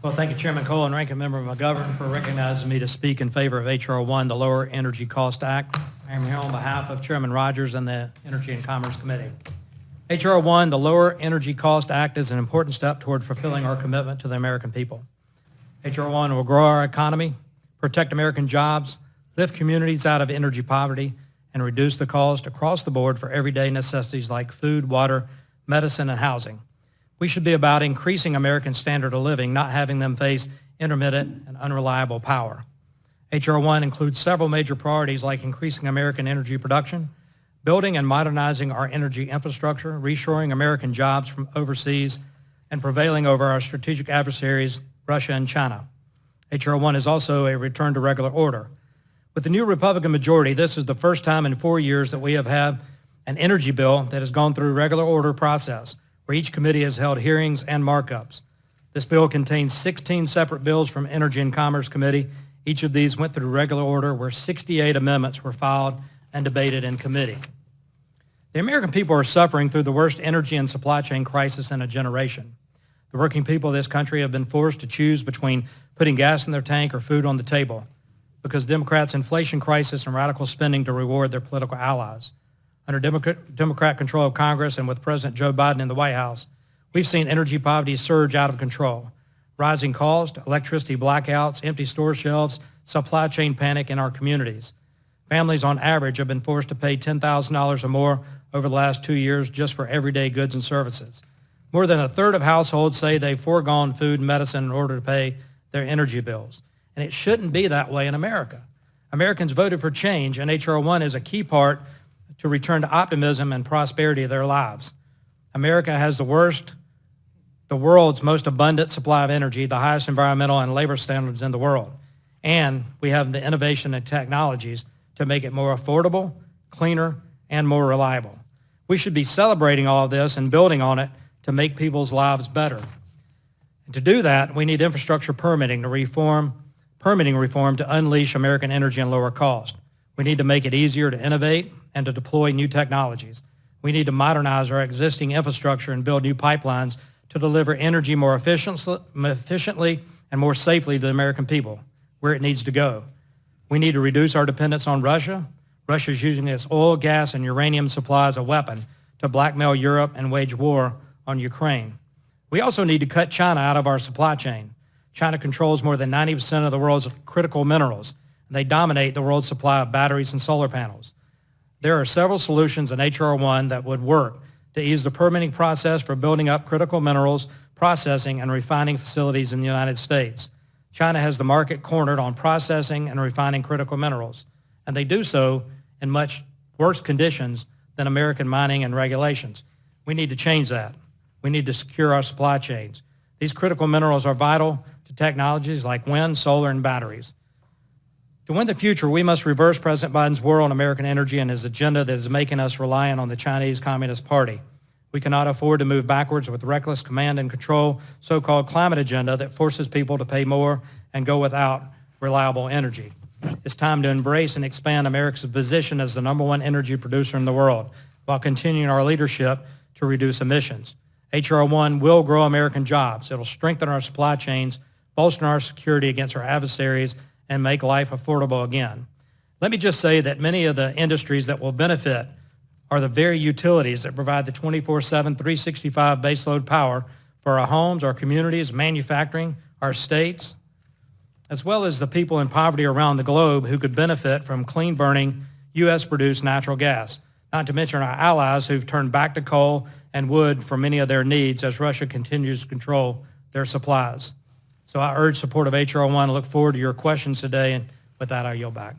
Well, thank you, Chairman Cole and Ranking Member McGovern, for recognizing me to speak in favor of H.R. 1, the Lower Energy Cost Act. I am here on behalf of Chairman Rogers and the Energy and Commerce Committee. H.R. 1, the Lower Energy Cost Act, is an important step toward fulfilling our commitment to the American people. H.R. 1 will grow our economy, protect American jobs, lift communities out of energy poverty, and reduce the cost across the board for everyday necessities like food, water, medicine, and housing. We should be about increasing American standard of living, not having them face intermittent and unreliable power. H.R. 1 includes several major priorities like increasing American energy production, building and modernizing our energy infrastructure, reshoring American jobs from overseas, and prevailing over our strategic adversaries, Russia and China. H.R. 1 is also a return to regular order. With the new Republican majority, this is the first time in 4 years that we have had an energy bill that has gone through regular order process, where each committee has held hearings and markups. This bill contains 16 separate bills from Energy and Commerce Committee. Each of these went through regular order, where 68 amendments were filed and debated in committee. The American people are suffering through the worst energy and supply chain crisis in a generation. The working people of this country have been forced to choose between putting gas in their tank or food on the table because Democrats' inflation crisis and radical spending to reward their political allies. Under Democrat control of Congress and with President Joe Biden in the White House, we've seen energy poverty surge out of control. Rising costs, electricity blackouts, empty store shelves, supply chain panic in our communities. Families on average have been forced to pay $10,000 or more over the last 2 years just for everyday goods and services. More than a third of households say they've foregone food and medicine in order to pay their energy bills. And it shouldn't be that way in America. Americans voted for change, and H.R. 1 is a key part to return to optimism and prosperity of their lives. America has the world's most abundant supply of energy, the highest environmental and labor standards in the world. And we have the innovation and technologies to make it more affordable, cleaner, and more reliable. We should be celebrating all of this and building on it to make people's lives better. And to do that, we need infrastructure permitting reform to unleash American energy and lower cost. We need to make it easier to innovate and to deploy new technologies. We need to modernize our existing infrastructure and build new pipelines to deliver energy more efficiently and more safely to the American people, where it needs to go. We need to reduce our dependence on Russia. Russia is using its oil, gas, and uranium supply as a weapon to blackmail Europe and wage war on Ukraine. We also need to cut China out of our supply chain. China controls more than 90% of the world's critical minerals, and they dominate the world's supply of batteries and solar panels. There are several solutions in H.R. 1 that would work to ease the permitting process for building up critical minerals, processing, and refining facilities in the United States. China has the market cornered on processing and refining critical minerals, and they do so in much worse conditions than American mining and regulations. We need to change that. We need to secure our supply chains. These critical minerals are vital to technologies like wind, solar, and batteries. To win the future, we must reverse President Biden's war on American energy and his agenda that is making us reliant on the Chinese Communist Party. We cannot afford to move backwards with reckless command and control so-called climate agenda that forces people to pay more and go without reliable energy. It's time to embrace and expand America's position as the #1 energy producer in the world while continuing our leadership to reduce emissions. H.R. 1 will grow American jobs. It will strengthen our supply chains, bolster our security against our adversaries, and make life affordable again. Let me just say that many of the industries that will benefit are the very utilities that provide the 24/7, 365 baseload power for our homes, our communities, manufacturing, our states, as well as the people in poverty around the globe who could benefit from clean-burning, U.S.-produced natural gas, not to mention our allies who've turned back to coal and wood for many of their needs as Russia continues to control their supplies. So I urge support of H.R. 1 and look forward to your questions today, and with that, I yield back.